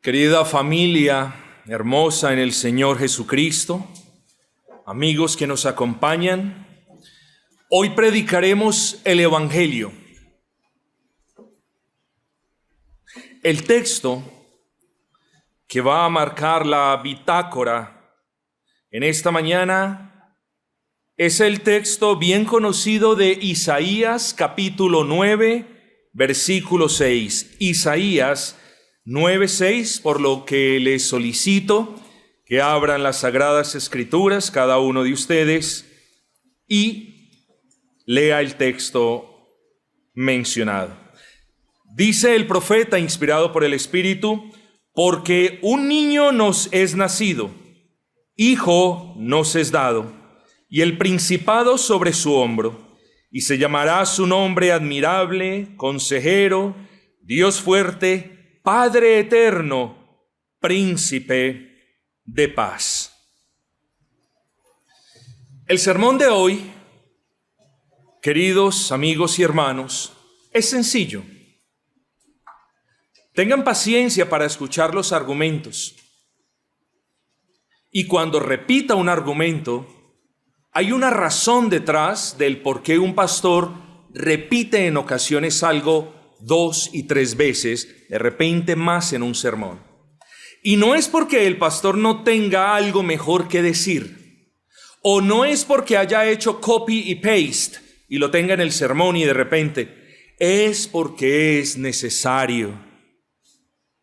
Querida familia hermosa en el Señor Jesucristo, amigos que nos acompañan, hoy predicaremos el Evangelio. El texto que va a marcar la bitácora en esta mañana es el texto bien conocido de Isaías capítulo 9, versículo 6. Isaías 9:6, por lo que les solicito que abran las Sagradas Escrituras, cada uno de ustedes, y lea el texto mencionado. Dice el profeta, inspirado por el Espíritu: porque un niño nos es nacido, hijo nos es dado, y el principado sobre su hombro, y se llamará su nombre admirable, consejero, Dios fuerte, Padre eterno, príncipe de paz. El sermón de hoy, queridos amigos y hermanos, es sencillo. Tengan paciencia para escuchar los argumentos. Y cuando repita un argumento, hay una razón detrás del por qué un pastor repite en ocasiones algo 2 y 3 veces, de repente más en un sermón. Y no es porque el pastor no tenga algo mejor que decir, o no es porque haya hecho copy y paste y lo tenga en el sermón y de repente, es porque es necesario.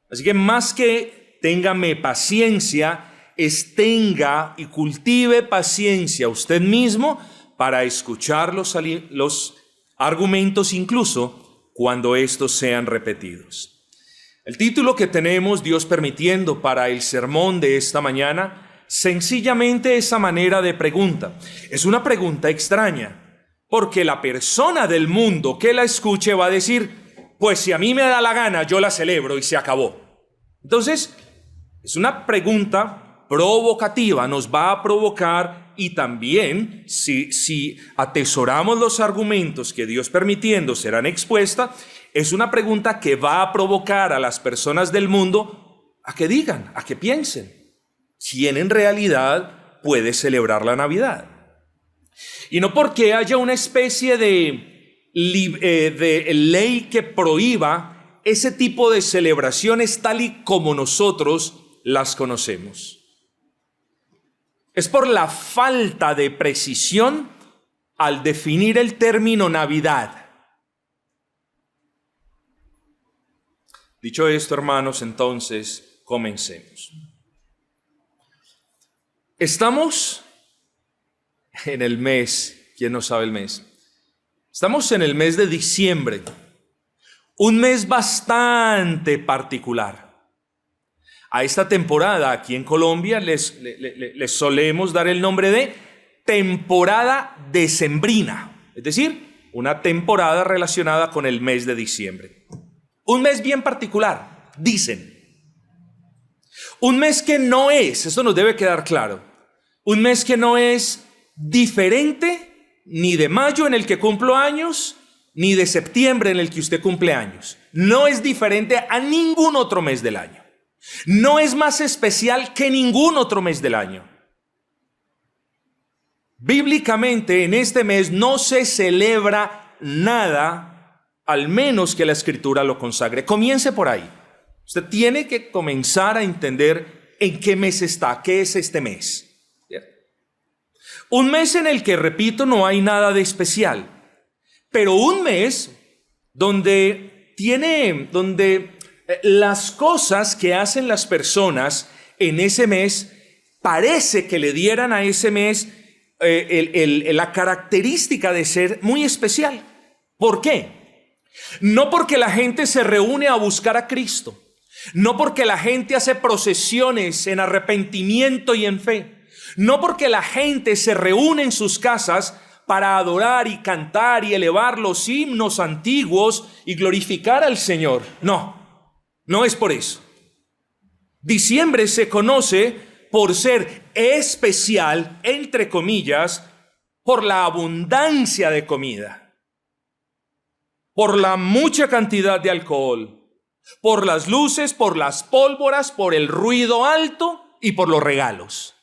Así que más que téngame paciencia, tenga y cultive paciencia usted mismo para escuchar los argumentos, incluso cuando estos sean repetidos. El título que tenemos, Dios permitiendo, para el sermón de esta mañana, sencillamente esa manera de pregunta. Es una pregunta extraña, porque la persona del mundo que la escuche va a decir, pues si a mí me da la gana, yo la celebro y se acabó. Entonces, es una pregunta provocativa, nos va a provocar, y también si atesoramos los argumentos que Dios permitiendo serán expuestas, es una pregunta que va a provocar a las personas del mundo a que digan, a que piensen, ¿quién en realidad puede celebrar la Navidad? Y no porque haya una especie de ley que prohíba ese tipo de celebraciones tal y como nosotros las conocemos. Es por la falta de precisión al definir el término Navidad. Dicho esto, hermanos, entonces comencemos. Estamos en el mes, ¿quién no sabe el mes? Estamos en el mes de diciembre, un mes bastante particular. A esta temporada aquí en Colombia les solemos dar el nombre de temporada decembrina, es decir, una temporada relacionada con el mes de diciembre. Un mes bien particular, dicen. Un mes que no es, esto nos debe quedar claro, un mes que no es diferente ni de mayo en el que cumplo años, ni de septiembre en el que usted cumple años. No es diferente a ningún otro mes del año. No es más especial que ningún otro mes del año. Bíblicamente en este mes no se celebra nada, al menos que la Escritura lo consagre. Comience por ahí. Usted tiene que comenzar a entender en qué mes está, qué es este mes. Un mes en el que, repito, no hay nada de especial, pero un mes donde las cosas que hacen las personas en ese mes parece que le dieran a ese mes la característica de ser muy especial. ¿Por qué? No porque la gente se reúne a buscar a Cristo, no porque la gente hace procesiones en arrepentimiento y en fe, no porque la gente se reúne en sus casas para adorar y cantar y elevar los himnos antiguos y glorificar al Señor. No es por eso. Diciembre se conoce por ser especial, entre comillas, por la abundancia de comida, por la mucha cantidad de alcohol, por las luces, por las pólvoras, por el ruido alto y por los regalos.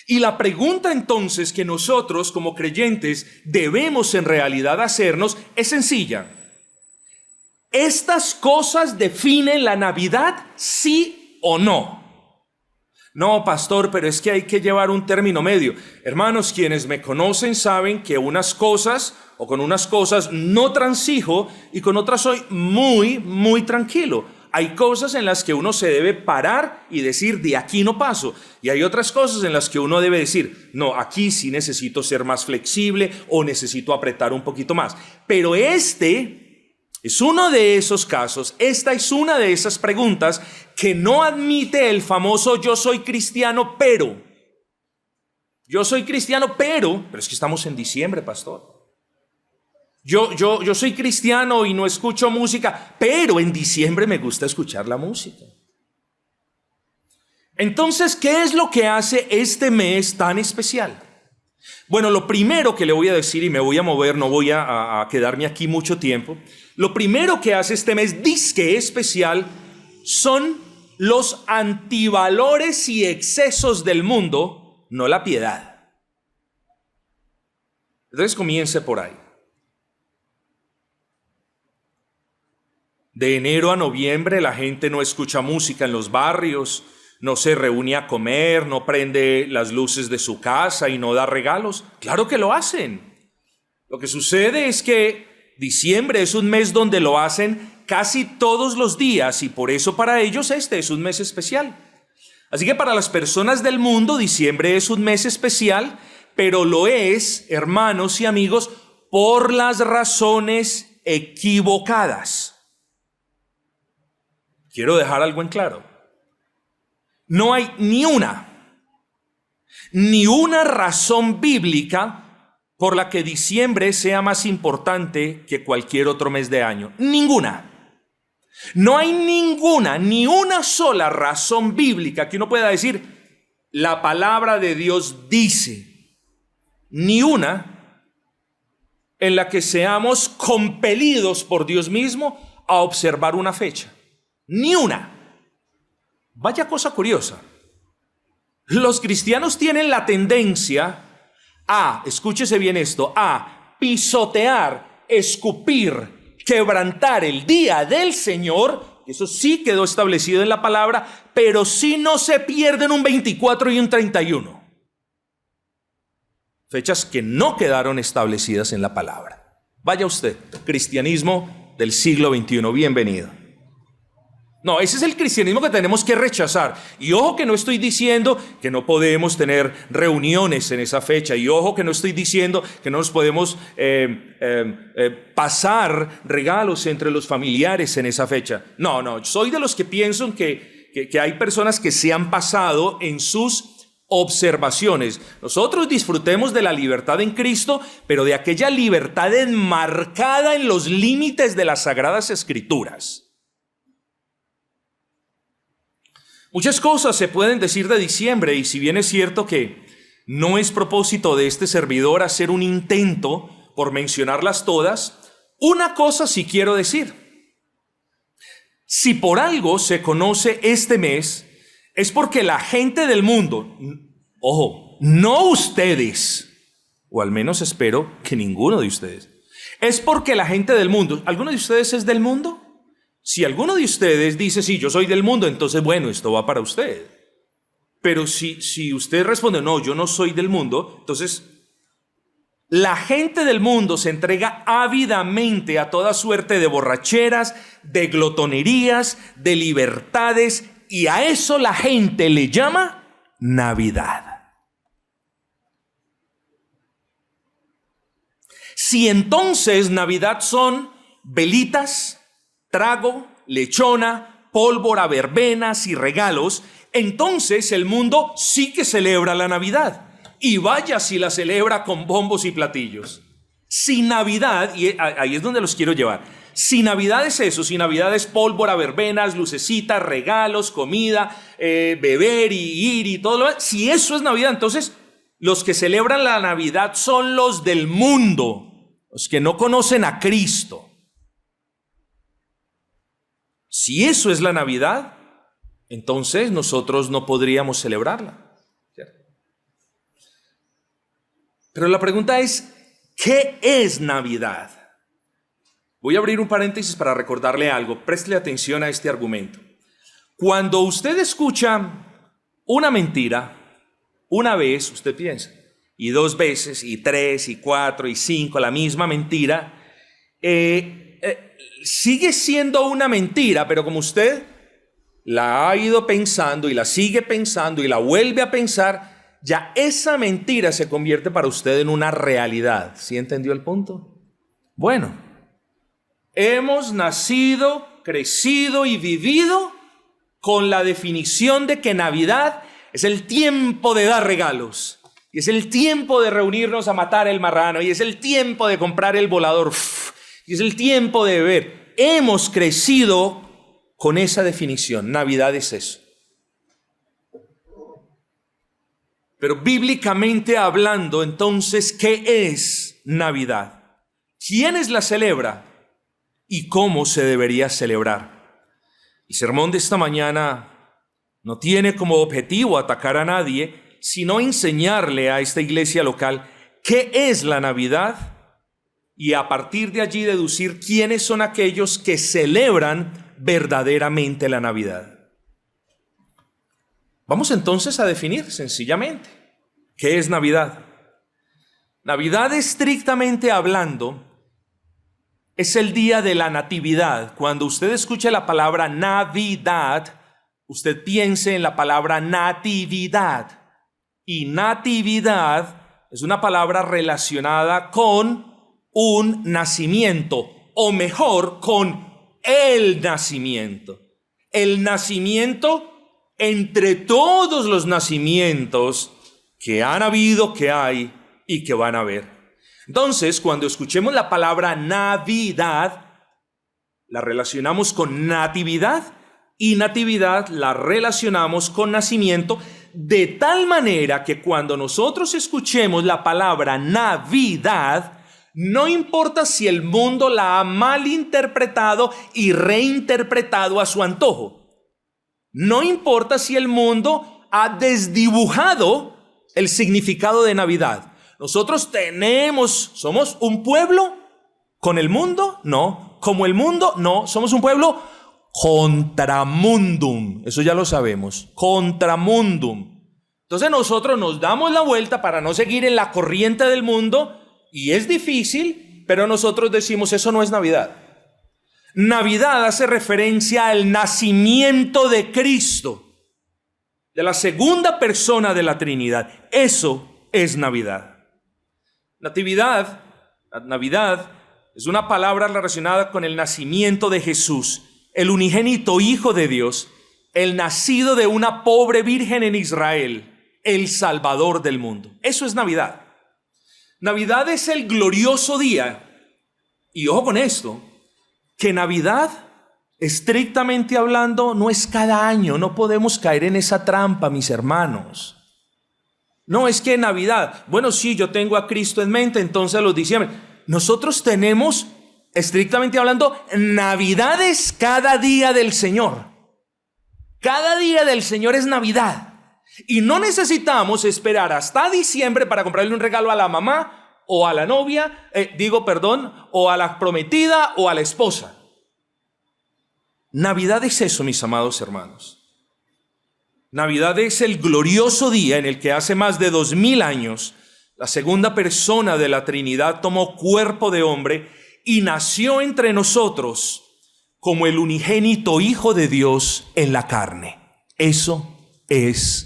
Y la pregunta entonces que nosotros como creyentes debemos en realidad hacernos es sencilla. ¿Estas cosas definen la Navidad, sí o no? No, pastor, pero es que hay que llevar un término medio. Hermanos, quienes me conocen saben que unas cosas o con unas cosas no transijo y con otras soy muy tranquilo. Hay cosas en las que uno se debe parar y decir, de aquí no paso. Y hay otras cosas en las que uno debe decir, no, aquí sí necesito ser más flexible o necesito apretar un poquito más. Pero este es uno de esos casos, esta es una de esas preguntas que no admite el famoso yo soy cristiano, pero. Yo soy cristiano, pero es que estamos en diciembre, pastor. Yo soy cristiano y no escucho música, pero en diciembre me gusta escuchar la música. Entonces, ¿qué es lo que hace este mes tan especial? Bueno, lo primero que le voy a decir, y me voy a mover, no voy a quedarme aquí mucho tiempo. Lo primero que hace este mes disque especial son los antivalores y excesos del mundo, no la piedad. Entonces comience por ahí. De enero a noviembre la gente no escucha música en los barrios, no se reúne a comer, no prende las luces de su casa y no da regalos. Claro que lo hacen. Lo que sucede es que diciembre es un mes donde lo hacen casi todos los días y por eso para ellos este es un mes especial. Así que para las personas del mundo diciembre es un mes especial, pero lo es, hermanos y amigos, por las razones equivocadas. Quiero dejar algo en claro. No hay ni una razón bíblica por la que diciembre sea más importante que cualquier otro mes de año. Ninguna. No hay ni una sola razón bíblica que uno pueda decir, la palabra de Dios dice. Ni una en la que seamos compelidos por Dios mismo a observar una fecha. Ni una. Vaya cosa curiosa. Los cristianos tienen la tendencia a, escúchese bien esto, a pisotear, escupir, quebrantar el día del Señor. Eso sí quedó establecido en la palabra, pero sí no se pierden un 24 y un 31. Fechas que no quedaron establecidas en la palabra. Vaya usted, cristianismo del siglo XXI, bienvenido. No, ese es el cristianismo que tenemos que rechazar. Y ojo que no estoy diciendo que no podemos tener reuniones en esa fecha. Y ojo que no estoy diciendo que no nos podemos pasar regalos entre los familiares en esa fecha. No, soy de los que piensan que hay personas que se han pasado en sus observaciones. Nosotros disfrutemos de la libertad en Cristo, pero de aquella libertad enmarcada en los límites de las Sagradas Escrituras. Muchas cosas se pueden decir de diciembre y si bien es cierto que no es propósito de este servidor hacer un intento por mencionarlas todas, una cosa sí quiero decir. Si por algo se conoce este mes, es porque la gente del mundo, ojo, no ustedes, o al menos espero que ninguno de ustedes, es porque la gente del mundo, ¿alguno de ustedes es del mundo? Si alguno de ustedes dice, sí, yo soy del mundo, entonces bueno, esto va para usted. Pero si usted responde, no, yo no soy del mundo, entonces la gente del mundo se entrega ávidamente a toda suerte de borracheras, de glotonerías, de libertades, y a eso la gente le llama Navidad. Si entonces Navidad son velitas, trago, lechona, pólvora, verbenas y regalos, entonces el mundo sí que celebra la Navidad. Y vaya si la celebra con bombos y platillos. Si Navidad, y ahí es donde los quiero llevar, si Navidad es eso, si Navidad es pólvora, verbenas, lucecitas, regalos, comida, beber y ir y todo lo demás, si eso es Navidad, entonces los que celebran la Navidad son los del mundo, los que no conocen a Cristo. Si eso es la Navidad, entonces nosotros no podríamos celebrarla, ¿cierto? Pero la pregunta es, ¿qué es Navidad? Voy a abrir un paréntesis para recordarle algo. Préstele atención a este argumento. Cuando usted escucha una mentira, una vez usted piensa, y dos veces, y tres, y cuatro, y cinco, la misma mentira, sigue siendo una mentira, pero como usted la ha ido pensando y la sigue pensando y la vuelve a pensar, ya esa mentira se convierte para usted en una realidad. ¿Sí entendió el punto? Bueno, hemos nacido, crecido y vivido con la definición de que Navidad es el tiempo de dar regalos, y es el tiempo de reunirnos a matar el marrano, y es el tiempo de comprar el volador, y es el tiempo de beber. Hemos crecido con esa definición. Navidad es eso. Pero bíblicamente hablando, entonces, ¿qué es Navidad? ¿Quiénes la celebra? ¿Y cómo se debería celebrar? El sermón de esta mañana no tiene como objetivo atacar a nadie, sino enseñarle a esta iglesia local qué es la Navidad y a partir de allí deducir quiénes son aquellos que celebran verdaderamente la Navidad. Vamos entonces a definir sencillamente qué es Navidad. Navidad, estrictamente hablando, es el día de la natividad. Cuando usted escuche la palabra Navidad, usted piense en la palabra natividad. Y natividad es una palabra relacionada con un nacimiento, o mejor, con el nacimiento. El nacimiento entre todos los nacimientos que han habido, que hay y que van a haber. Entonces, cuando escuchemos la palabra Navidad, la relacionamos con natividad, y natividad la relacionamos con nacimiento, de tal manera que cuando nosotros escuchemos la palabra Navidad, no importa si el mundo la ha malinterpretado y reinterpretado a su antojo. No importa si el mundo ha desdibujado el significado de Navidad. Nosotros somos un pueblo con el mundo, no. Como el mundo, no. Somos un pueblo contramundum. Eso ya lo sabemos. Contramundum. Entonces nosotros nos damos la vuelta para no seguir en la corriente del mundo, y es difícil, pero nosotros decimos, eso no es Navidad. Navidad hace referencia al nacimiento de Cristo, de la segunda persona de la Trinidad. Eso es Navidad. Navidad es una palabra relacionada con el nacimiento de Jesús, el unigénito Hijo de Dios, el nacido de una pobre virgen en Israel, el Salvador del mundo. Eso es Navidad. Navidad es el glorioso día, y ojo con esto, que Navidad, estrictamente hablando, no es cada año. No podemos caer en esa trampa, mis hermanos. No, es que Navidad, bueno, sí, yo tengo a Cristo en mente, entonces los diciembre. Nosotros tenemos, estrictamente hablando, Navidades cada día del Señor. Cada día del Señor es Navidad. Y no necesitamos esperar hasta diciembre para comprarle un regalo a la mamá o a la novia, o a la prometida o a la esposa. Navidad es eso, mis amados hermanos. Navidad es el glorioso día en el que hace más de 2000 años la segunda persona de la Trinidad tomó cuerpo de hombre y nació entre nosotros como el unigénito Hijo de Dios en la carne. Eso es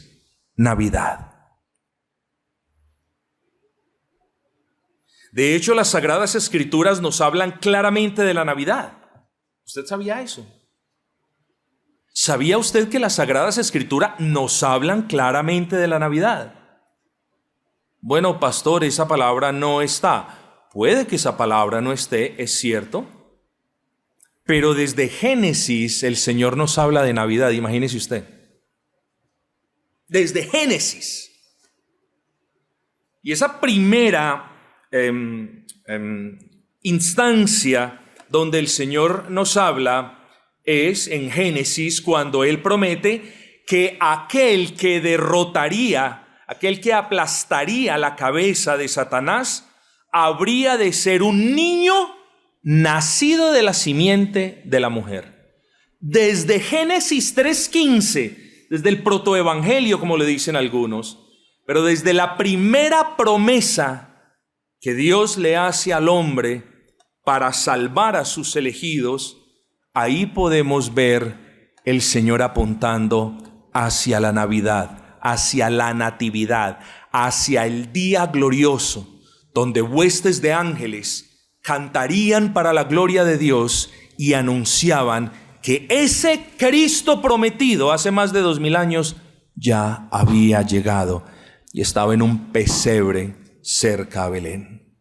Navidad. De hecho, las Sagradas Escrituras nos hablan claramente de la Navidad. ¿Usted sabía eso? ¿Sabía usted que las Sagradas Escrituras nos hablan claramente de la Navidad? Bueno, pastor, esa palabra no está. Puede que esa palabra no esté, es cierto. Pero desde Génesis el Señor nos habla de Navidad, imagínese usted. Desde Génesis. Y esa primera instancia donde el Señor nos habla es en Génesis cuando él promete que aquel que derrotaría, aquel que aplastaría la cabeza de Satanás, habría de ser un niño nacido de la simiente de la mujer. Desde Génesis 3:15, desde el protoevangelio, como le dicen algunos, pero desde la primera promesa que Dios le hace al hombre para salvar a sus elegidos, ahí podemos ver el Señor apuntando hacia la Navidad, hacia la natividad, hacia el día glorioso, donde huestes de ángeles cantarían para la gloria de Dios y anunciaban que ese Cristo prometido hace más de 2000 años ya había llegado y estaba en un pesebre cerca a Belén.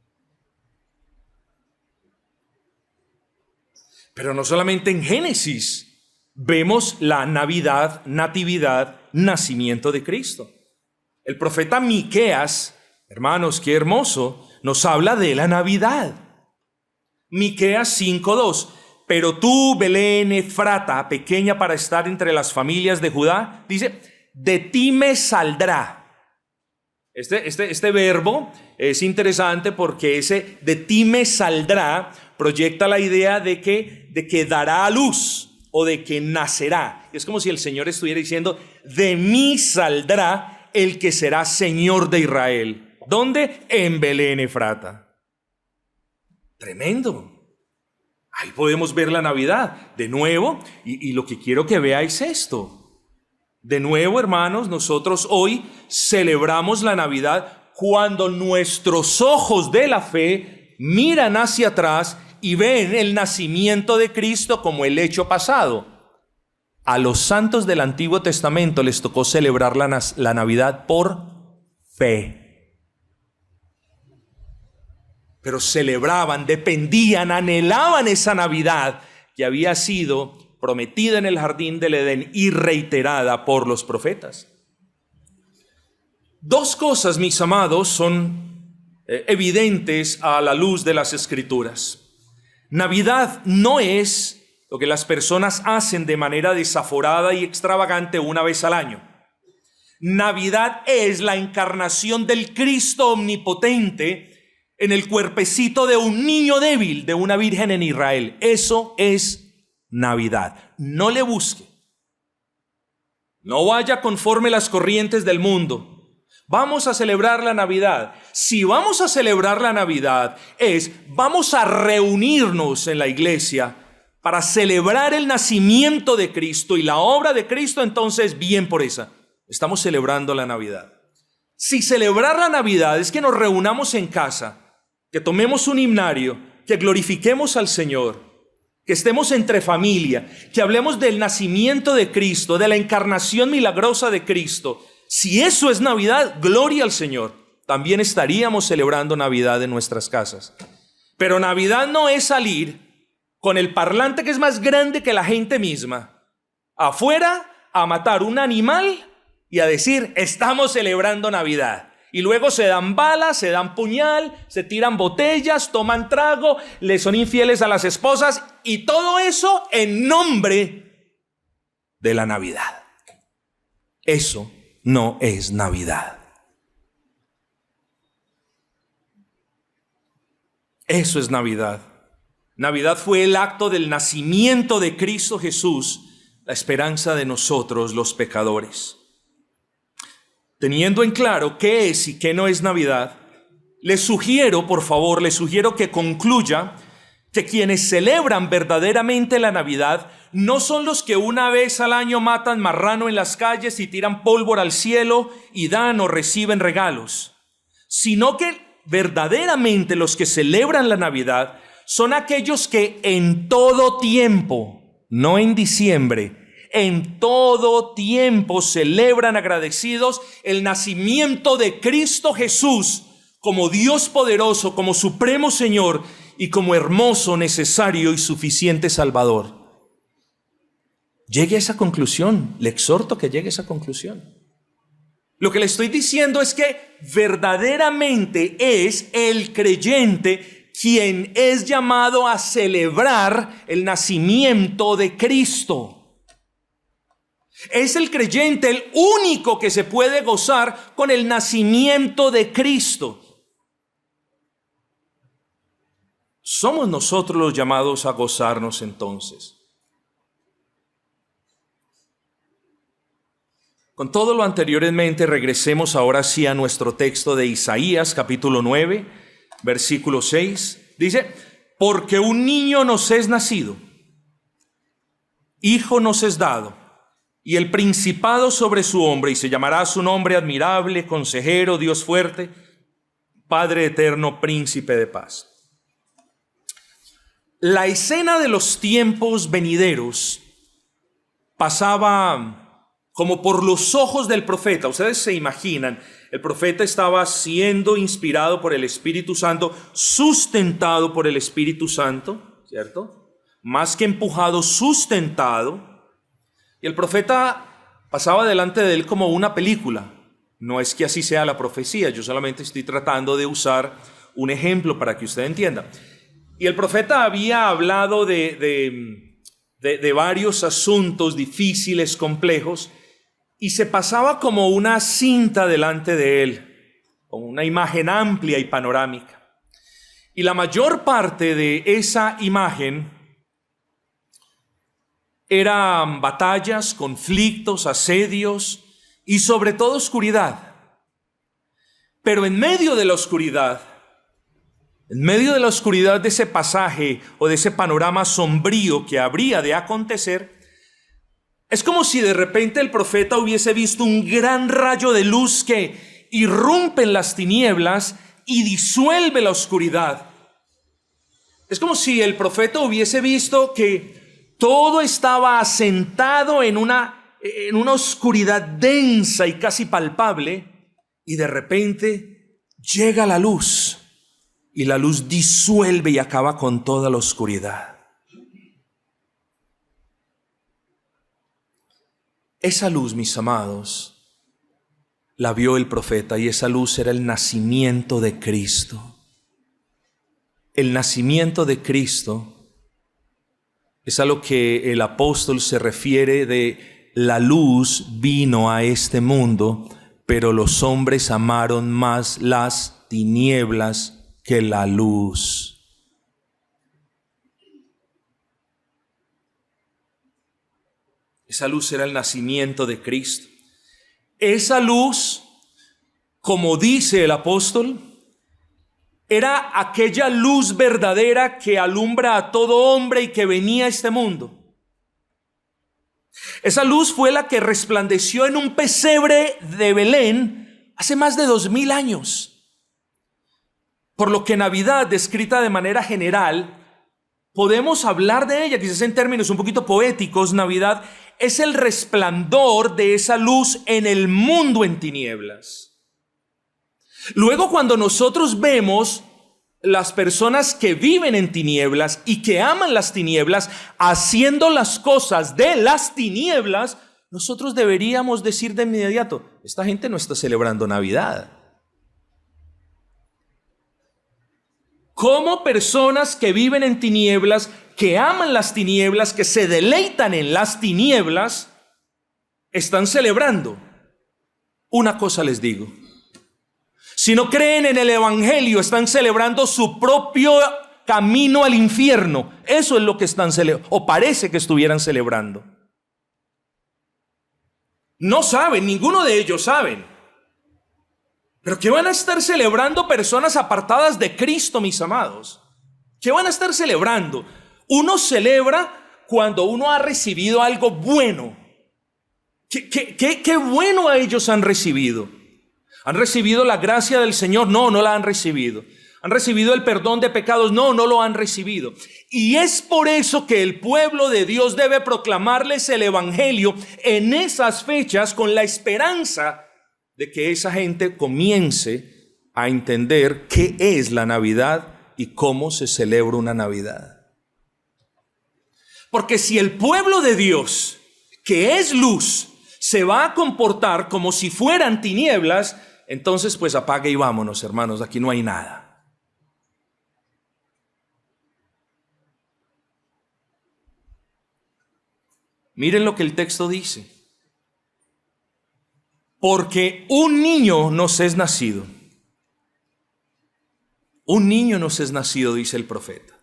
Pero no solamente en Génesis vemos la Navidad, natividad, nacimiento de Cristo. El profeta Miqueas, hermanos, qué hermoso, nos habla de la Navidad. Miqueas 5:2. Pero tú, Belén Efrata, pequeña para estar entre las familias de Judá, dice, de ti me saldrá. Este verbo es interesante porque ese de ti me saldrá proyecta la idea de que dará a luz o de que nacerá. Es como si el Señor estuviera diciendo, de mí saldrá el que será Señor de Israel. ¿Dónde? En Belén Efrata. Tremendo. Ahí podemos ver la Navidad. De nuevo, y lo que quiero que veáis esto. De nuevo, hermanos, nosotros hoy celebramos la Navidad cuando nuestros ojos de la fe miran hacia atrás y ven el nacimiento de Cristo como el hecho pasado. A los santos del Antiguo Testamento les tocó celebrar la Navidad por fe. Pero celebraban, dependían, anhelaban esa Navidad que había sido prometida en el jardín del Edén y reiterada por los profetas. Dos cosas, mis amados, son evidentes a la luz de las Escrituras. Navidad no es lo que las personas hacen de manera desaforada y extravagante una vez al año. Navidad es la encarnación del Cristo omnipotente en el cuerpecito de un niño débil, de una virgen en Israel. Eso es Navidad. No le busque. No vaya conforme las corrientes del mundo. Vamos a celebrar la Navidad. Si vamos a celebrar la Navidad, vamos a reunirnos en la iglesia para celebrar el nacimiento de Cristo y la obra de Cristo, entonces bien por esa. Estamos celebrando la Navidad. Si celebrar la Navidad es que nos reunamos en casa, que tomemos un himnario, que glorifiquemos al Señor, que estemos entre familia, que hablemos del nacimiento de Cristo, de la encarnación milagrosa de Cristo. Si eso es Navidad, gloria al Señor. También estaríamos celebrando Navidad en nuestras casas. Pero Navidad no es salir con el parlante que es más grande que la gente misma, afuera a matar un animal y a decir, estamos celebrando Navidad. Y luego se dan balas, se dan puñal, se tiran botellas, toman trago, le son infieles a las esposas y todo eso en nombre de la Navidad. Eso no es Navidad. Eso es Navidad. Navidad fue el acto del nacimiento de Cristo Jesús, la esperanza de nosotros los pecadores. Teniendo en claro qué es y qué no es Navidad, les sugiero que concluya que quienes celebran verdaderamente la Navidad no son los que una vez al año matan marrano en las calles y tiran pólvora al cielo y dan o reciben regalos, sino que verdaderamente los que celebran la Navidad son aquellos que en todo tiempo, no en diciembre, en todo tiempo celebran agradecidos el nacimiento de Cristo Jesús como Dios poderoso, como supremo Señor y como hermoso, necesario y suficiente Salvador. Llegue a esa conclusión, le exhorto que llegue a esa conclusión. Lo que le estoy diciendo es que verdaderamente es el creyente quien es llamado a celebrar el nacimiento de Cristo. Es el creyente el único que se puede gozar con el nacimiento de Cristo. Somos nosotros los llamados a gozarnos entonces. Con todo lo anterior en mente, regresemos ahora sí a nuestro texto de Isaías, capítulo 9, versículo 6. Dice, porque un niño nos es nacido, hijo nos es dado, y el principado sobre su hombro, y se llamará su nombre admirable, consejero, Dios fuerte, Padre eterno, príncipe de paz. La escena de los tiempos venideros pasaba como por los ojos del profeta. Ustedes se imaginan, el profeta estaba siendo inspirado por el Espíritu Santo, sustentado por el Espíritu Santo, ¿cierto? Más que empujado, sustentado. Y el profeta pasaba delante de él como una película. No es que así sea la profecía, yo solamente estoy tratando de usar un ejemplo para que usted entienda. Y el profeta había hablado de varios asuntos difíciles, complejos, y se pasaba como una cinta delante de él, con una imagen amplia y panorámica. Y la mayor parte de esa imagen eran batallas, conflictos, asedios y sobre todo oscuridad. Pero en medio de la oscuridad, de ese pasaje o de ese panorama sombrío que habría de acontecer, es como si de repente el profeta hubiese visto un gran rayo de luz que irrumpe en las tinieblas y disuelve la oscuridad. Es como si el profeta hubiese visto que todo estaba asentado en una oscuridad densa y casi palpable, y de repente llega la luz, y la luz disuelve y acaba con toda la oscuridad. Esa luz, mis amados, la vio el profeta, y esa luz era el nacimiento de Cristo. El nacimiento de Cristo es a lo que el apóstol se refiere de la luz vino a este mundo, pero los hombres amaron más las tinieblas que la luz. Esa luz era el nacimiento de Cristo. Esa luz, como dice el apóstol, era aquella luz verdadera que alumbra a todo hombre y que venía a este mundo. Esa luz fue la que resplandeció en un pesebre de Belén hace más de 2000 años. Por lo que Navidad, descrita de manera general, podemos hablar de ella, quizás en términos un poquito poéticos. Navidad es el resplandor de esa luz en el mundo en tinieblas. Luego, cuando nosotros vemos las personas que viven en tinieblas y que aman las tinieblas, haciendo las cosas de las tinieblas, nosotros deberíamos decir de inmediato, esta gente no está celebrando Navidad. Como personas que viven en tinieblas, que aman las tinieblas, que se deleitan en las tinieblas, están celebrando. Una cosa les digo: si no creen en el evangelio, están celebrando su propio camino al infierno. Eso es lo que están celebrando, o parece que estuvieran celebrando. No saben, ninguno de ellos saben. Pero ¿qué van a estar celebrando personas apartadas de Cristo, mis amados? ¿Qué van a estar celebrando? Uno celebra cuando uno ha recibido algo bueno. ¿Qué bueno a ellos han recibido? ¿Han recibido la gracia del Señor? No, no la han recibido. ¿Han recibido el perdón de pecados? No, no lo han recibido. Y es por eso que el pueblo de Dios debe proclamarles el evangelio en esas fechas, con la esperanza de que esa gente comience a entender qué es la Navidad y cómo se celebra una Navidad. Porque si el pueblo de Dios, que es luz, se va a comportar como si fueran tinieblas, entonces pues apague y vámonos, hermanos, aquí no hay nada. Miren lo que el texto dice. Porque un niño nos es nacido. Un niño nos es nacido, dice el profeta.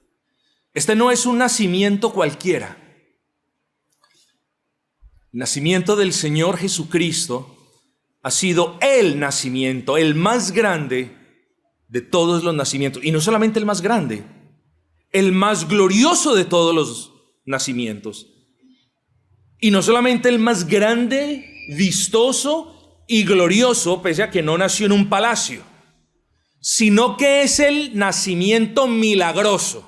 Este no es un nacimiento cualquiera. El nacimiento del Señor Jesucristo ha sido el nacimiento, el más grande de todos los nacimientos. Y no solamente el más grande, el más glorioso de todos los nacimientos. Y no solamente el más grande, vistoso y glorioso, pese a que no nació en un palacio, sino que es el nacimiento milagroso.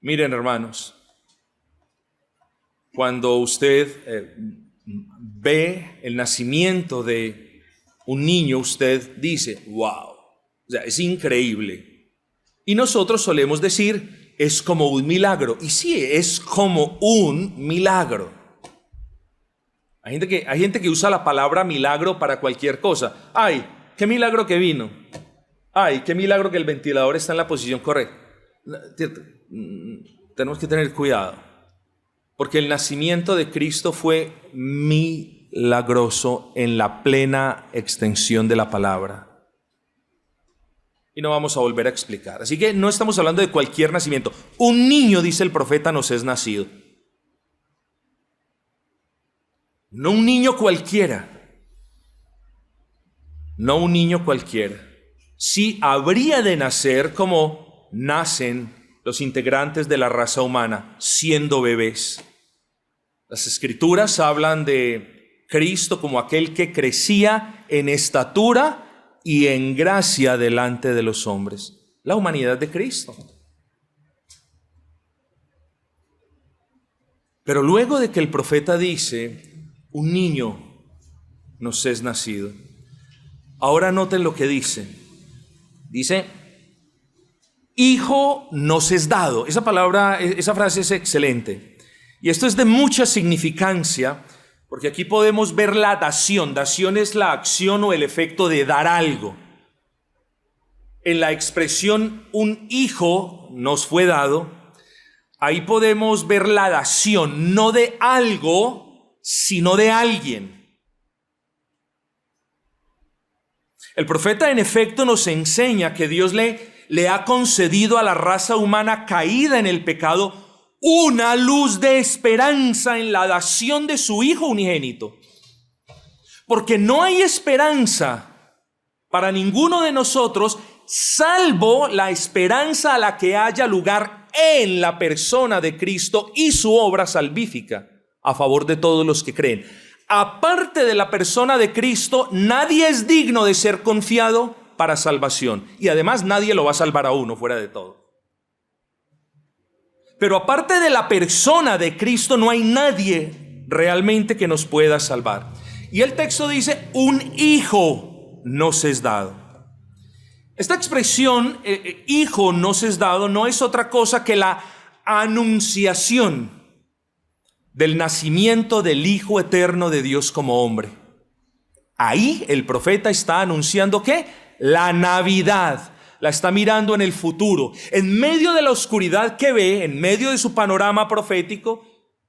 Miren, hermanos, cuando usted ve el nacimiento de un niño, usted dice, wow, o sea, es increíble. Y nosotros solemos decir, es como un milagro. Y sí, es como un milagro. Hay gente que usa la palabra milagro para cualquier cosa. ¡Ay, qué milagro que vino! ¡Ay, qué milagro que el ventilador está en la posición correcta! Tenemos que tener cuidado, porque el nacimiento de Cristo fue milagroso en la plena extensión de la palabra. Y no vamos a volver a explicar. Así que no estamos hablando de cualquier nacimiento. Un niño, dice el profeta, nos es nacido. No un niño cualquiera. No un niño cualquiera. Sí habría de nacer como nacen los integrantes de la raza humana, siendo bebés. Las Escrituras hablan de Cristo como aquel que crecía en estatura y en gracia delante de los hombres. La humanidad de Cristo. Pero luego de que el profeta dice, un niño nos es nacido, ahora noten lo que dice. Dice, hijo nos es dado. Esa palabra, esa frase es excelente. Y esto es de mucha significancia, porque aquí podemos ver la dación. Dación es la acción o el efecto de dar algo. En la expresión un hijo nos fue dado, ahí podemos ver la dación, no de algo, sino de alguien. El profeta en efecto nos enseña que Dios le ha concedido a la raza humana caída en el pecado una luz de esperanza en la dación de su Hijo unigénito. Porque no hay esperanza para ninguno de nosotros, salvo la esperanza a la que haya lugar en la persona de Cristo y su obra salvífica a favor de todos los que creen. Aparte de la persona de Cristo, nadie es digno de ser confiado para salvación. Y además nadie lo va a salvar a uno fuera de todo. Pero aparte de la persona de Cristo, no hay nadie realmente que nos pueda salvar. Y el texto dice, un hijo nos es dado. Esta expresión, hijo nos es dado, no es otra cosa que la anunciación del nacimiento del Hijo eterno de Dios como hombre. Ahí el profeta está anunciando ¿qué? La Navidad. La está mirando en el futuro. En medio de la oscuridad que ve, en medio de su panorama profético,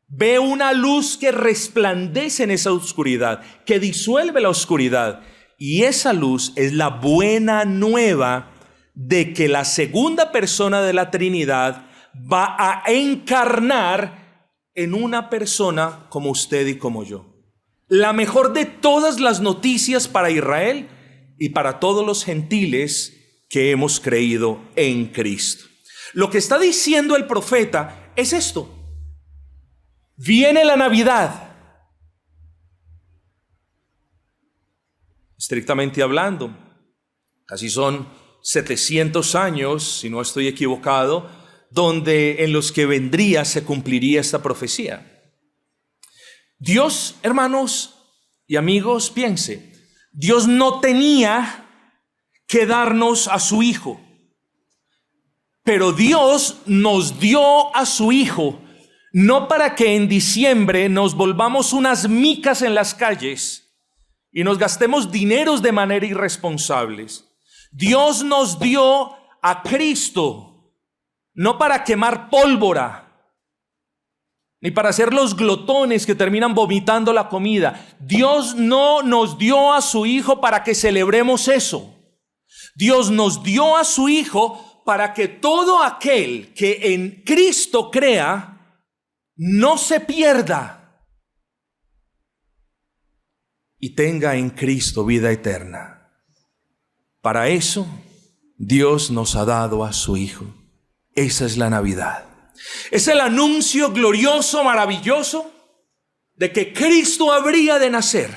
ve una luz que resplandece en esa oscuridad, que disuelve la oscuridad. Y esa luz es la buena nueva de que la segunda persona de la Trinidad va a encarnar en una persona como usted y como yo. La mejor de todas las noticias para Israel y para todos los gentiles que hemos creído en Cristo. Lo que está diciendo el profeta es esto. Viene la Navidad. Estrictamente hablando, casi son 700 años, si no estoy equivocado, en los que se cumpliría esta profecía. Dios, hermanos y amigos, piense, Dios no tenía que darnos a su Hijo, pero Dios nos dio a su Hijo, no para que en diciembre nos volvamos unas micas en las calles y nos gastemos dineros de manera irresponsable. Dios nos dio a Cristo, no para quemar pólvora, ni para ser los glotones que terminan vomitando la comida. Dios no nos dio a su Hijo para que celebremos eso. Dios nos dio a su Hijo para que todo aquel que en Cristo crea no se pierda y tenga en Cristo vida eterna. Para eso Dios nos ha dado a su Hijo. Esa es la Navidad. Es el anuncio glorioso, maravilloso, de que Cristo habría de nacer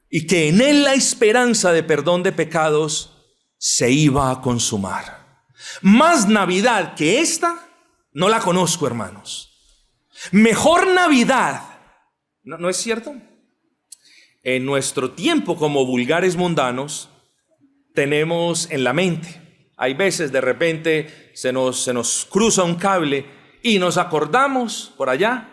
y que en Él la esperanza de perdón de pecados se iba a consumar. Más Navidad que esta no la conozco, hermanos. Mejor Navidad, ¿no es cierto? En nuestro tiempo como vulgares mundanos tenemos en la mente, hay veces de repente se nos cruza un cable y nos acordamos por allá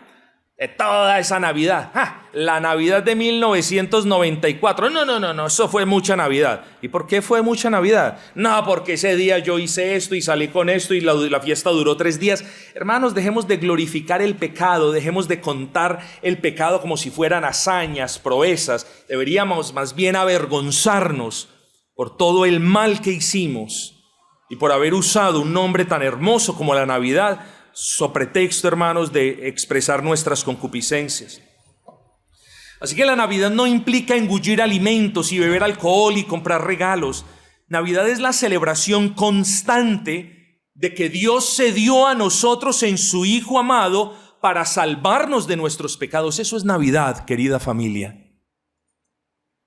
de toda esa Navidad. La Navidad de 1994. No, eso fue mucha Navidad. ¿Y por qué fue mucha Navidad? No, porque ese día yo hice esto y salí con esto y la fiesta duró 3 días. Hermanos, dejemos de glorificar el pecado, dejemos de contar el pecado como si fueran hazañas, proezas. Deberíamos más bien avergonzarnos por todo el mal que hicimos y por haber usado un nombre tan hermoso como la Navidad, so pretexto, hermanos, de expresar nuestras concupiscencias. Así que la Navidad no implica engullir alimentos y beber alcohol y comprar regalos. Navidad es la celebración constante de que Dios se dio a nosotros en su Hijo amado para salvarnos de nuestros pecados. Eso es Navidad, querida familia.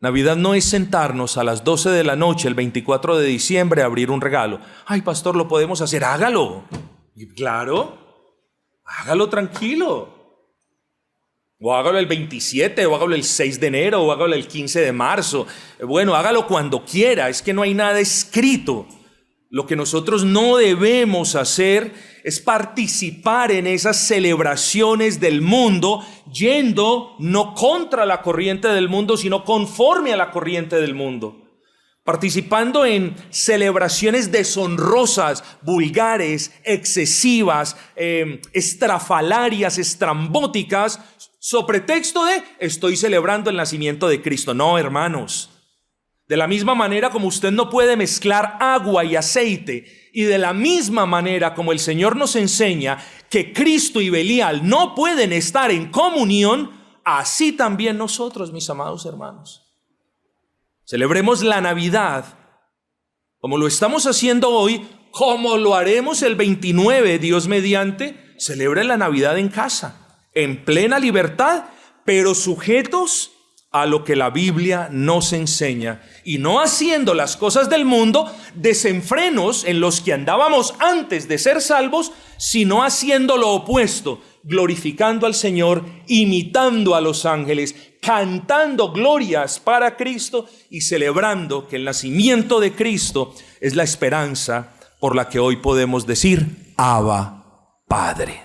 Navidad no es sentarnos a las 12 de la noche, el 24 de diciembre, a abrir un regalo. Ay, pastor, ¿lo podemos hacer? Hágalo. Y claro, hágalo tranquilo. O hágalo el 27, o hágalo el 6 de enero, o hágalo el 15 de marzo. Bueno, hágalo cuando quiera, es que no hay nada escrito. Lo que nosotros no debemos hacer es participar en esas celebraciones del mundo, yendo no contra la corriente del mundo, sino conforme a la corriente del mundo. Participando en celebraciones deshonrosas, vulgares, excesivas, estrafalarias, estrambóticas, so pretexto de estoy celebrando el nacimiento de Cristo. No, hermanos. De la misma manera como usted no puede mezclar agua y aceite, y de la misma manera como el Señor nos enseña que Cristo y Belial no pueden estar en comunión, así también nosotros, mis amados hermanos. Celebremos la Navidad como lo estamos haciendo hoy, como lo haremos el 29, Dios mediante. Celebre la Navidad en casa, en plena libertad, pero sujetos a lo que la Biblia nos enseña y no haciendo las cosas del mundo, desenfrenos en los que andábamos antes de ser salvos, sino haciendo lo opuesto, glorificando al Señor, imitando a los ángeles, cantando glorias para Cristo y celebrando que el nacimiento de Cristo es la esperanza por la que hoy podemos decir Abba, Padre.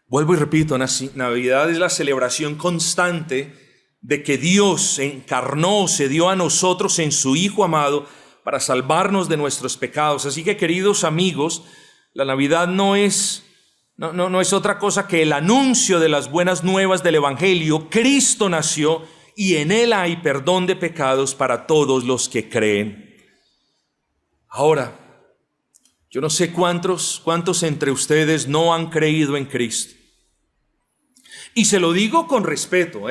Vuelvo y repito, Navidad es la celebración constante de que Dios se encarnó, se dio a nosotros en su Hijo amado para salvarnos de nuestros pecados. Así que, queridos amigos, la Navidad no es otra cosa que el anuncio de las buenas nuevas del Evangelio. Cristo nació y en Él hay perdón de pecados para todos los que creen. Ahora, yo no sé cuántos entre ustedes no han creído en Cristo. Y se lo digo con respeto,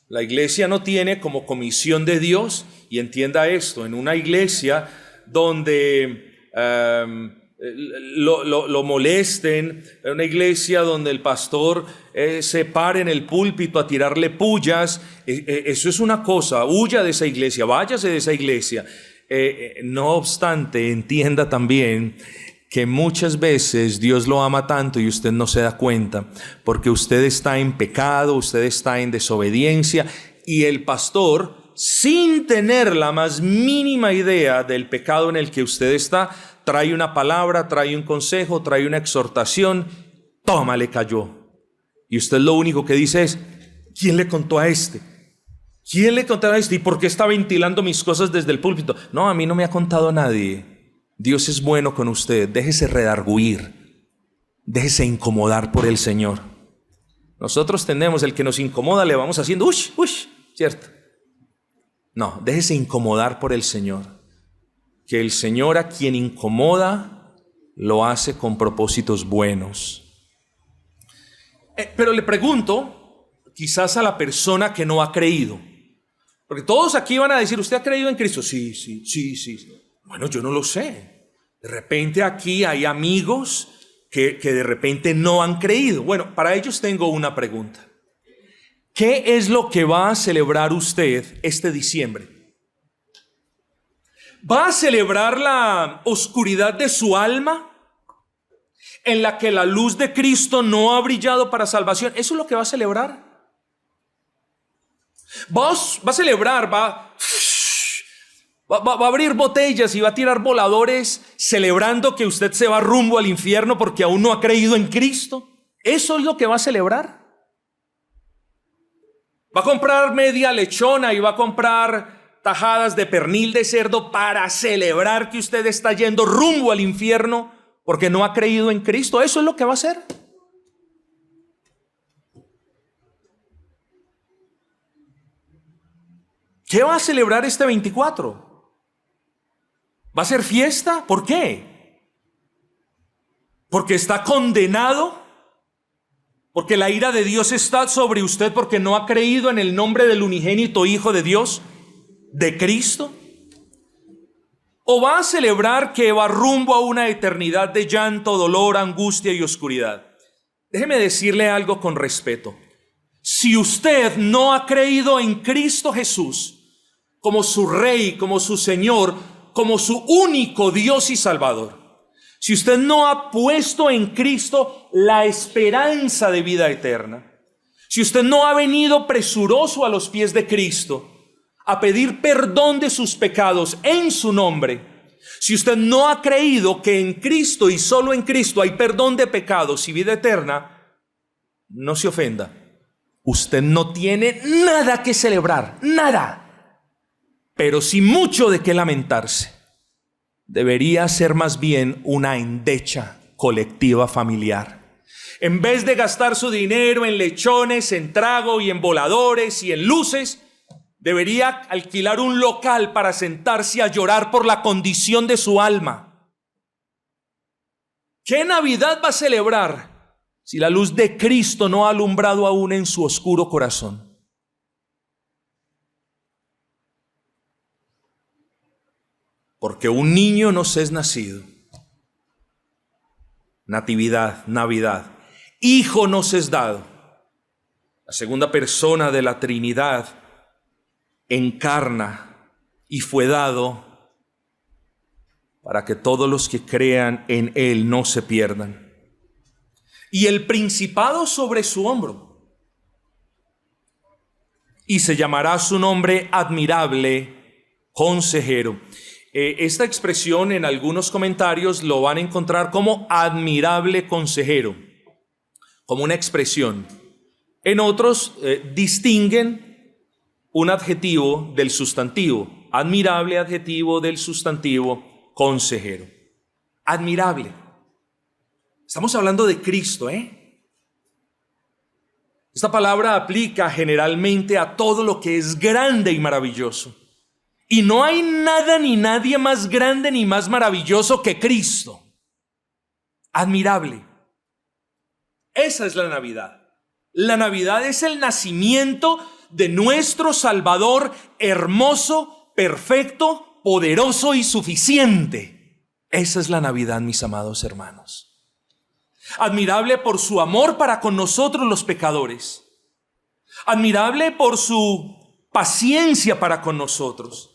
La iglesia no tiene como comisión de Dios, y entienda esto, en una iglesia donde lo molesten, en una iglesia donde el pastor se pare en el púlpito a tirarle pullas, eso es una cosa. Huya de esa iglesia, váyase de esa iglesia. No obstante, entienda también que muchas veces Dios lo ama tanto y usted no se da cuenta, porque usted está en pecado, usted está en desobediencia, y el pastor, sin tener la más mínima idea del pecado en el que usted está, trae una palabra, trae un consejo, trae una exhortación, toma, le cayó. Y usted lo único que dice es, ¿quién le contó a este? ¿Quién le contó a este? ¿Y por qué está ventilando mis cosas desde el púlpito? No, a mí no me ha contado nadie. Dios es bueno con usted. Déjese redarguir, déjese incomodar por el Señor. Nosotros tenemos, el que nos incomoda le vamos haciendo ush, ush, ¿cierto? No, déjese incomodar por el Señor. Que el Señor a quien incomoda lo hace con propósitos buenos. Pero le pregunto, quizás a la persona que no ha creído, porque todos aquí van a decir, ¿usted ha creído en Cristo? Sí, sí, sí, sí. Bueno, yo no lo sé. De repente aquí hay amigos que de repente no han creído. Bueno, para ellos tengo una pregunta. ¿Qué es lo que va a celebrar usted este diciembre? ¿Va a celebrar la oscuridad de su alma, en la que la luz de Cristo no ha brillado para salvación? ¿Eso es lo que va a celebrar? Va a celebrar, va a abrir botellas y va a tirar voladores celebrando que usted se va rumbo al infierno porque aún no ha creído en Cristo. ¿Eso es lo que va a celebrar? Va a comprar media lechona y va a comprar tajadas de pernil de cerdo para celebrar que usted está yendo rumbo al infierno porque no ha creído en Cristo. ¿Eso es lo que va a hacer? ¿Qué va a celebrar este 24? ¿Va a ser fiesta? ¿Por qué? ¿Porque está condenado? ¿Porque la ira de Dios está sobre usted porque no ha creído en el nombre del unigénito Hijo de Dios, de Cristo? ¿O va a celebrar que va rumbo a una eternidad de llanto, dolor, angustia y oscuridad? Déjeme decirle algo con respeto. Si usted no ha creído en Cristo Jesús como su Rey, como su Señor, como su único Dios y Salvador, si usted no ha puesto en Cristo la esperanza de vida eterna, si usted no ha venido presuroso a los pies de Cristo a pedir perdón de sus pecados en su nombre, si usted no ha creído que en Cristo y solo en Cristo hay perdón de pecados y vida eterna, no se ofenda. Usted no tiene nada que celebrar, nada. Pero sí mucho de qué lamentarse. Debería ser más bien una endecha colectiva familiar. En vez de gastar su dinero en lechones, en trago y en voladores y en luces, debería alquilar un local para sentarse a llorar por la condición de su alma. ¿Qué Navidad va a celebrar si la luz de Cristo no ha alumbrado aún en su oscuro corazón? Porque un niño nos es nacido. Natividad, Navidad. Hijo nos es dado. La segunda persona de la Trinidad encarna y fue dado para que todos los que crean en Él no se pierdan. Y el principado sobre su hombro. Y se llamará su nombre admirable, consejero. Esta expresión en algunos comentarios lo van a encontrar como admirable consejero, como una expresión. En otros distinguen un adjetivo del sustantivo, admirable adjetivo del sustantivo consejero. Admirable. Estamos hablando de Cristo, Esta palabra aplica generalmente a todo lo que es grande y maravilloso. Y no hay nada ni nadie más grande ni más maravilloso que Cristo. Admirable. Esa es la Navidad. La Navidad es el nacimiento de nuestro Salvador hermoso, perfecto, poderoso y suficiente. Esa es la Navidad, mis amados hermanos. Admirable por su amor para con nosotros los pecadores. Admirable por su paciencia para con nosotros.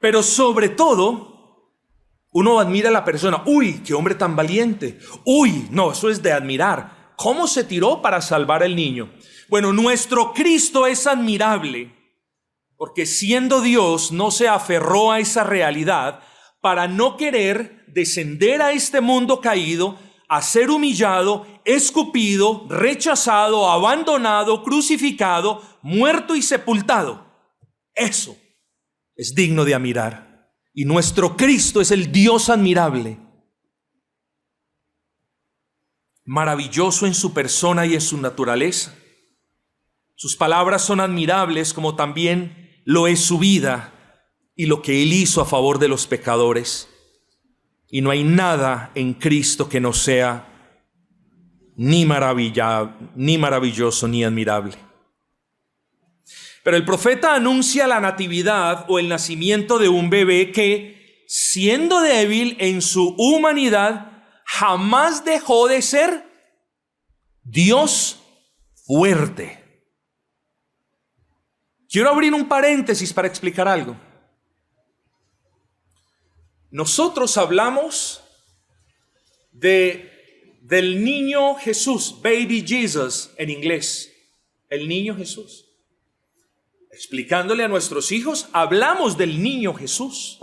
Pero sobre todo, uno admira a la persona. Uy, qué hombre tan valiente. Uy, no, eso es de admirar. ¿Cómo se tiró para salvar al niño? Bueno, nuestro Cristo es admirable porque siendo Dios no se aferró a esa realidad para no querer descender a este mundo caído, a ser humillado, escupido, rechazado, abandonado, crucificado, muerto y sepultado. Eso es digno de admirar. Y nuestro Cristo es el Dios admirable, maravilloso en su persona y en su naturaleza. Sus palabras son admirables, como también lo es su vida y lo que Él hizo a favor de los pecadores. Y no hay nada en Cristo que no sea ni maravilloso ni admirable. Pero el profeta anuncia la natividad o el nacimiento de un bebé que, siendo débil en su humanidad, jamás dejó de ser Dios fuerte. Quiero abrir un paréntesis para explicar algo. Nosotros hablamos del niño Jesús, baby Jesus en inglés, el niño Jesús. Explicándole a nuestros hijos, hablamos del niño Jesús.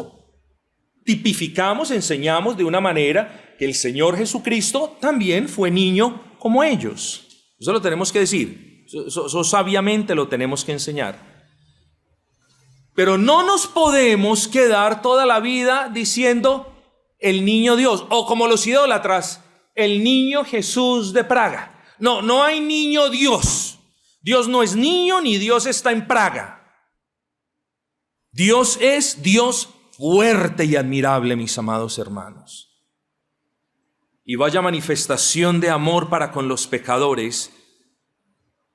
Tipificamos, enseñamos de una manera que el Señor Jesucristo también fue niño como ellos. Eso lo tenemos que decir, eso sabiamente lo tenemos que enseñar. Pero no nos podemos quedar toda la vida diciendo el niño Dios, o como los idólatras, el niño Jesús de Praga. No, no hay niño Dios. Dios no es niño ni Dios está en Praga. Dios es Dios fuerte y admirable, mis amados hermanos. Y vaya manifestación de amor para con los pecadores,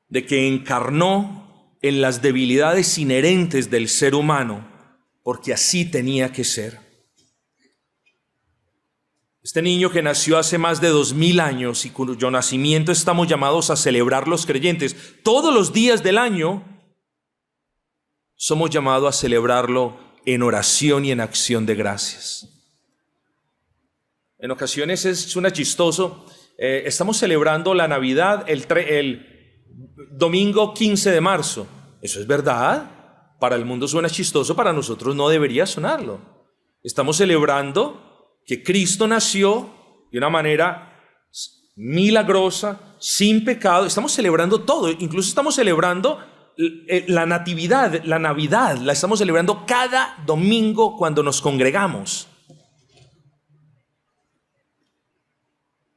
de que encarnó en las debilidades inherentes del ser humano, porque así tenía que ser. Este niño que nació hace más de 2000 años y cuyo nacimiento estamos llamados a celebrar los creyentes todos los días del año, somos llamados a celebrarlo en oración y en acción de gracias. En ocasiones suena chistoso, estamos celebrando la Navidad el domingo 15 de marzo. Eso es verdad, para el mundo suena chistoso, para nosotros no debería sonarlo. Estamos celebrando que Cristo nació de una manera milagrosa, sin pecado. Estamos celebrando todo, incluso estamos celebrando la Navidad, la estamos celebrando cada domingo cuando nos congregamos.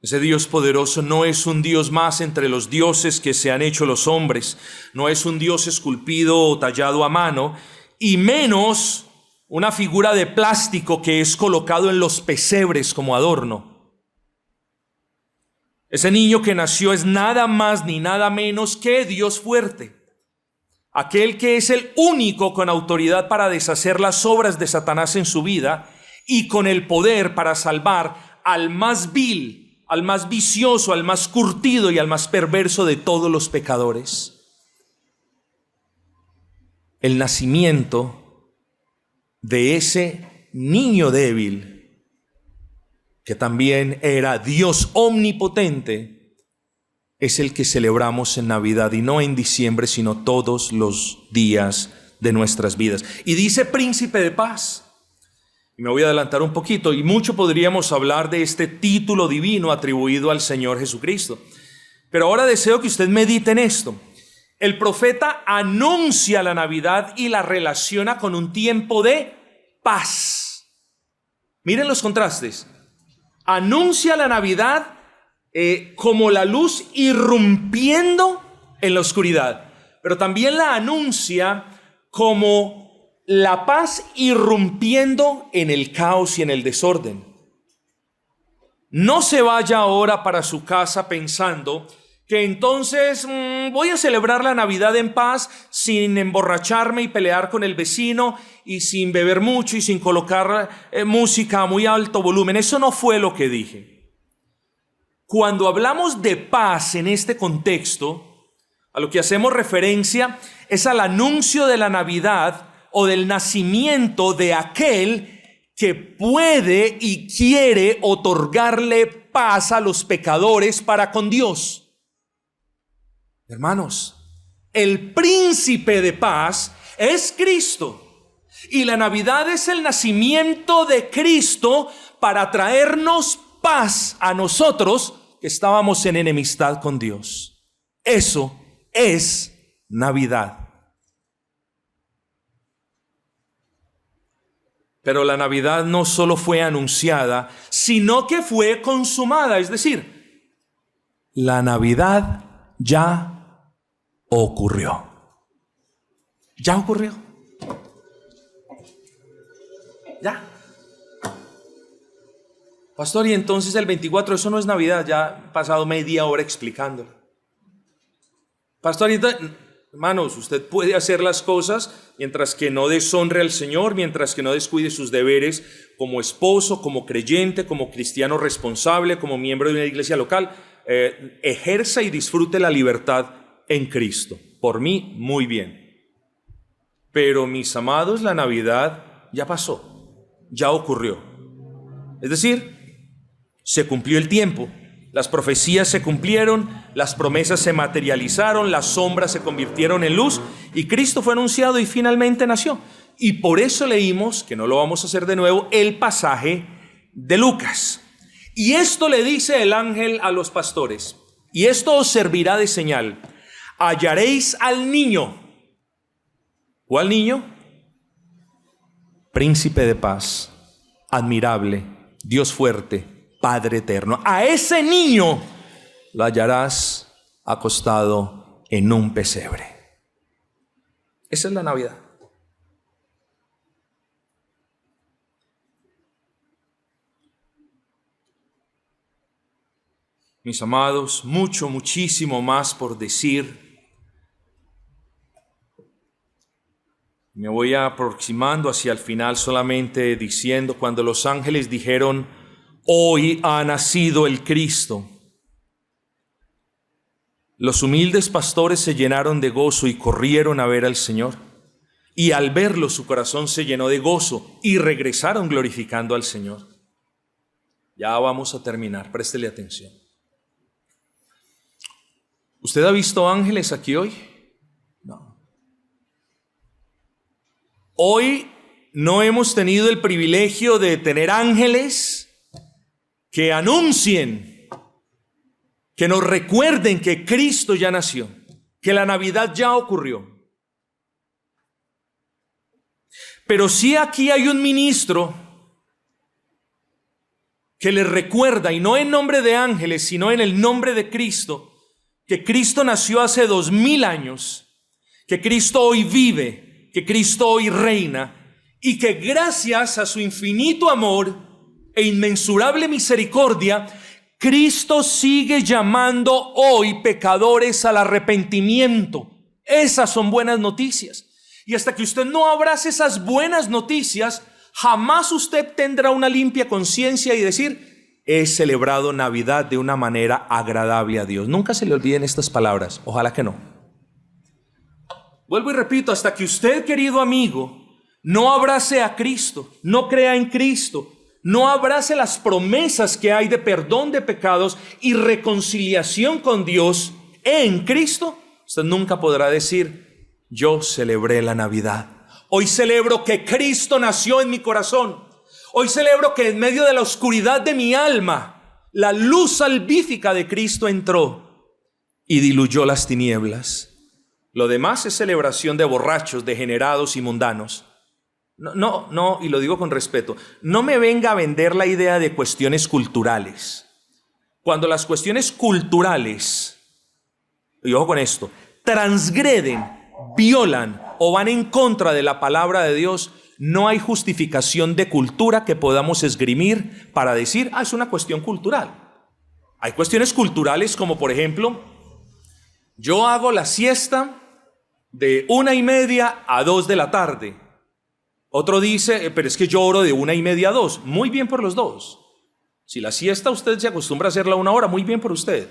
Ese Dios poderoso no es un Dios más entre los dioses que se han hecho los hombres, no es un Dios esculpido o tallado a mano, y menos una figura de plástico que es colocado en los pesebres como adorno. Ese niño que nació es nada más ni nada menos que Dios fuerte, aquel que es el único con autoridad para deshacer las obras de Satanás en su vida y con el poder para salvar al más vil, al más vicioso, al más curtido y al más perverso de todos los pecadores. El nacimiento de ese niño débil, que también era Dios omnipotente, es el que celebramos en Navidad, y no en diciembre, sino todos los días de nuestras vidas. Y dice príncipe de paz. Y me voy a adelantar un poquito, y mucho podríamos hablar de este título divino atribuido al Señor Jesucristo. Pero ahora deseo que usted medite en esto. El profeta anuncia la Navidad y la relaciona con un tiempo de paz. Miren los contrastes. Anuncia la Navidad como la luz irrumpiendo en la oscuridad, pero también la anuncia como la paz irrumpiendo en el caos y en el desorden. No se vaya ahora para su casa pensando que entonces voy a celebrar la Navidad en paz sin emborracharme y pelear con el vecino y sin beber mucho y sin colocar música a muy alto volumen. Eso no fue lo que dije. Cuando hablamos de paz en este contexto, a lo que hacemos referencia es al anuncio de la Navidad o del nacimiento de aquel que puede y quiere otorgarle paz a los pecadores para con Dios. Hermanos, el príncipe de paz es Cristo, y la Navidad es el nacimiento de Cristo para traernos paz a nosotros que estábamos en enemistad con Dios. Eso es Navidad. Pero la Navidad no solo fue anunciada, sino que fue consumada. Es decir, la Navidad ya ocurrió. Ya ocurrió. Ya. Pastor, y entonces el 24, eso no es Navidad, ya he pasado media hora explicándolo. Pastor, hermanos, usted puede hacer las cosas mientras que no deshonre al Señor, mientras que no descuide sus deberes como esposo, como creyente, como cristiano responsable, como miembro de una iglesia local. Ejerza y disfrute la libertad en Cristo. Por mí, muy bien. Pero mis amados, la Navidad ya pasó, ya ocurrió. Es decir, se cumplió el tiempo, las profecías se cumplieron, las promesas se materializaron, las sombras se convirtieron en luz y Cristo fue anunciado y finalmente nació. Y por eso leímos, que no lo vamos a hacer de nuevo, el pasaje de Lucas. Y esto le dice el ángel a los pastores: y esto os servirá de señal, hallaréis al niño. ¿Cuál niño? Príncipe de paz, admirable, Dios fuerte, Padre eterno. A ese niño lo hallarás acostado en un pesebre. Esa es la Navidad. Mis amados, muchísimo más por decir. Me voy aproximando hacia el final solamente diciendo, cuando los ángeles dijeron: hoy ha nacido el Cristo, los humildes pastores se llenaron de gozo y corrieron a ver al Señor. Y al verlo su corazón se llenó de gozo y regresaron glorificando al Señor. Ya vamos a terminar, préstele atención. ¿Usted ha visto ángeles aquí hoy? No. Hoy no hemos tenido el privilegio de tener ángeles que anuncien, que nos recuerden que Cristo ya nació, que la Navidad ya ocurrió. Pero sí aquí hay un ministro que les recuerda, y no en nombre de ángeles, sino en el nombre de Cristo, que Cristo nació hace 2000 años, que Cristo hoy vive, que Cristo hoy reina, y que gracias a su infinito amor e inmensurable misericordia, Cristo sigue llamando hoy pecadores al arrepentimiento. Esas son buenas noticias. Y hasta que usted no abrace esas buenas noticias, jamás usted tendrá una limpia conciencia y decir: he celebrado Navidad de una manera agradable a Dios. Nunca se le olviden estas palabras, ojalá que no. Vuelvo y repito, hasta que usted, querido amigo, no abrace a Cristo, no crea en Cristo, no abrace las promesas que hay de perdón de pecados y reconciliación con Dios en Cristo, usted nunca podrá decir: yo celebré la Navidad. Hoy celebro que Cristo nació en mi corazón. Hoy celebro que en medio de la oscuridad de mi alma, la luz salvífica de Cristo entró y diluyó las tinieblas. Lo demás es celebración de borrachos, degenerados y mundanos. No, y lo digo con respeto, no me venga a vender la idea de cuestiones culturales. Cuando las cuestiones culturales, y ojo con esto, transgreden, violan o van en contra de la palabra de Dios, no hay justificación de cultura que podamos esgrimir para decir: es una cuestión cultural. Hay cuestiones culturales como, por ejemplo, yo hago la siesta de 1:30 a 2 de la tarde. Otro dice: pero es que yo oro de 1:30 a 2. Muy bien por los dos. Si la siesta usted se acostumbra a hacerla 1 hora, muy bien por usted.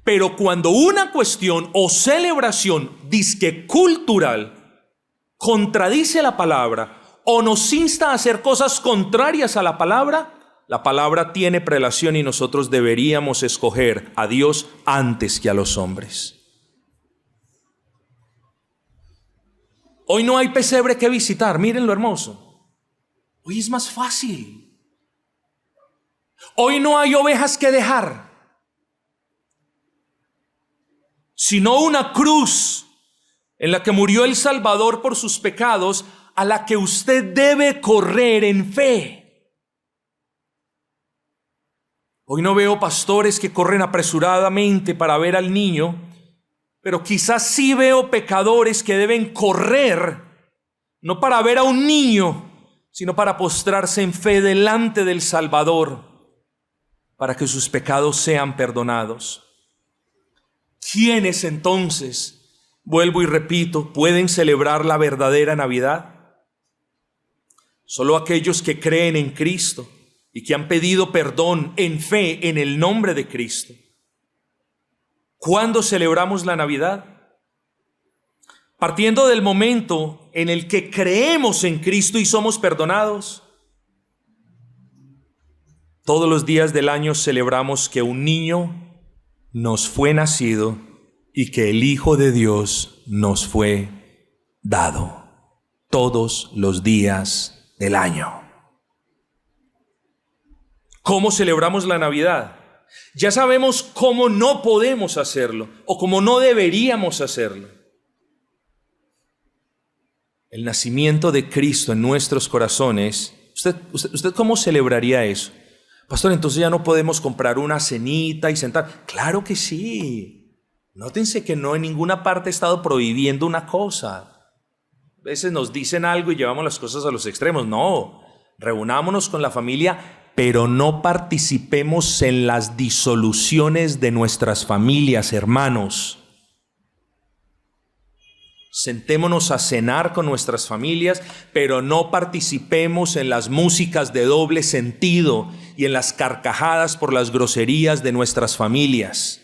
Pero cuando una cuestión o celebración dizque cultural contradice la palabra o nos insta a hacer cosas contrarias a la palabra tiene prelación y nosotros deberíamos escoger a Dios antes que a los hombres. Hoy no hay pesebre que visitar, miren lo hermoso. Hoy es más fácil. Hoy no hay ovejas que dejar, sino una cruz en la que murió el Salvador por sus pecados, a la que usted debe correr en fe. Hoy no veo pastores que corren apresuradamente para ver al niño, pero quizás sí veo pecadores que deben correr, no para ver a un niño, sino para postrarse en fe delante del Salvador, para que sus pecados sean perdonados. ¿Quiénes entonces, vuelvo y repito, pueden celebrar la verdadera Navidad? Solo aquellos que creen en Cristo y que han pedido perdón en fe en el nombre de Cristo. ¿Cuándo celebramos la Navidad? Partiendo del momento en el que creemos en Cristo y somos perdonados. Todos los días del año celebramos que un niño nos fue nacido y que el Hijo de Dios nos fue dado. Todos los días del año. ¿Cómo celebramos la Navidad? Ya sabemos cómo no podemos hacerlo o cómo no deberíamos hacerlo. El nacimiento de Cristo en nuestros corazones. ¿Usted cómo celebraría eso? Pastor, entonces ya no podemos comprar una cenita y sentar. Claro que sí. Nótense que no en ninguna parte he estado prohibiendo una cosa. A veces nos dicen algo y llevamos las cosas a los extremos. No, reunámonos con la familia, pero no participemos en las disoluciones de nuestras familias, hermanos. Sentémonos a cenar con nuestras familias, pero no participemos en las músicas de doble sentido y en las carcajadas por las groserías de nuestras familias.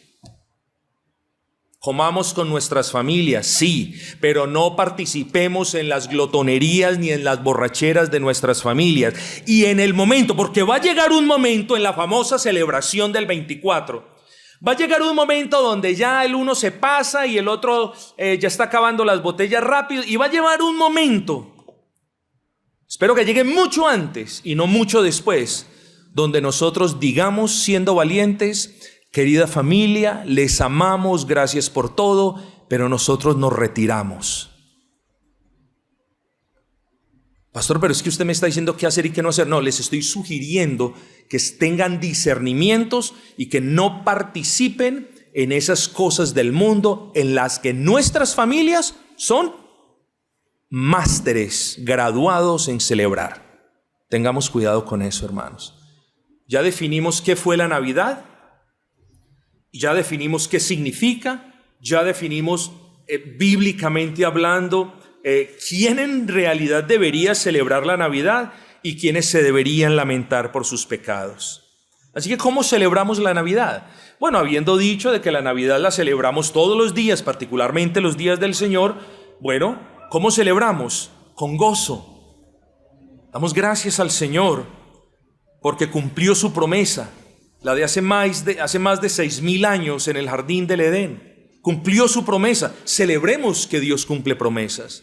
Comamos con nuestras familias, sí, pero no participemos en las glotonerías ni en las borracheras de nuestras familias. Y en el momento, porque va a llegar un momento en la famosa celebración del 24, va a llegar un momento donde ya el uno se pasa y el otro ya está acabando las botellas rápido, y va a llegar un momento, espero que llegue mucho antes y no mucho después, donde nosotros digamos siendo valientes: querida familia, les amamos, gracias por todo, pero nosotros nos retiramos. Pastor, pero es que usted me está diciendo qué hacer y qué no hacer. No, les estoy sugiriendo que tengan discernimientos y que no participen en esas cosas del mundo en las que nuestras familias son másteres, graduados en celebrar. Tengamos cuidado con eso, hermanos. Ya definimos qué fue la Navidad. Ya definimos qué significa, ya definimos bíblicamente hablando quién en realidad debería celebrar la Navidad y quiénes se deberían lamentar por sus pecados. Así que, ¿cómo celebramos la Navidad? Bueno, habiendo dicho de que la Navidad la celebramos todos los días, particularmente los días del Señor, bueno, ¿cómo celebramos? Con gozo. Damos gracias al Señor porque cumplió su promesa. La de hace más de 6,000 años en el jardín del Edén. Cumplió su promesa. Celebremos que Dios cumple promesas.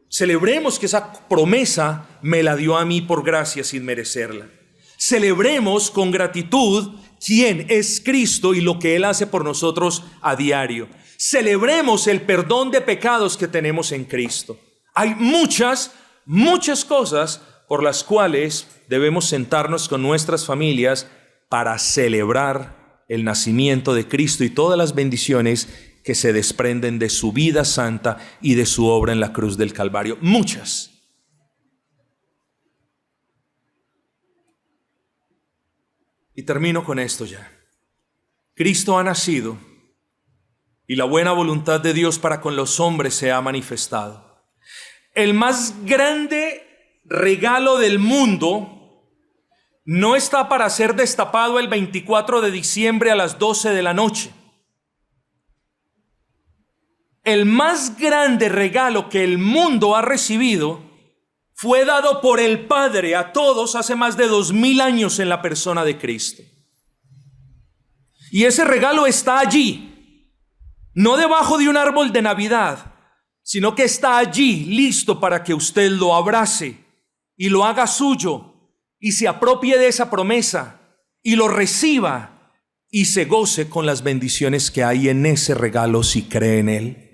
Celebremos que esa promesa me la dio a mí por gracia sin merecerla. Celebremos con gratitud quién es Cristo y lo que Él hace por nosotros a diario. Celebremos el perdón de pecados que tenemos en Cristo. Hay muchas cosas por las cuales debemos sentarnos con nuestras familias para celebrar el nacimiento de Cristo y todas las bendiciones que se desprenden de su vida santa y de su obra en la cruz del Calvario. Muchas. Y termino con esto ya. Cristo ha nacido y la buena voluntad de Dios para con los hombres se ha manifestado. El más grande regalo del mundo no está para ser destapado el 24 de diciembre a las 12 de la noche. El más grande regalo que el mundo ha recibido fue dado por el Padre a todos hace más de 2,000 años en la persona de Cristo. Y ese regalo está allí, no debajo de un árbol de Navidad, sino que está allí listo para que usted lo abrace y lo haga suyo y se apropie de esa promesa y lo reciba y se goce con las bendiciones que hay en ese regalo si cree en él.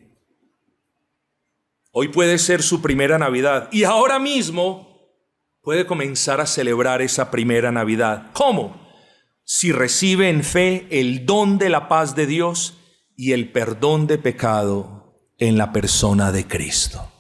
Hoy puede ser su primera Navidad y ahora mismo puede comenzar a celebrar esa primera Navidad. ¿Cómo? Si recibe en fe el don de la paz de Dios y el perdón de pecado en la persona de Cristo.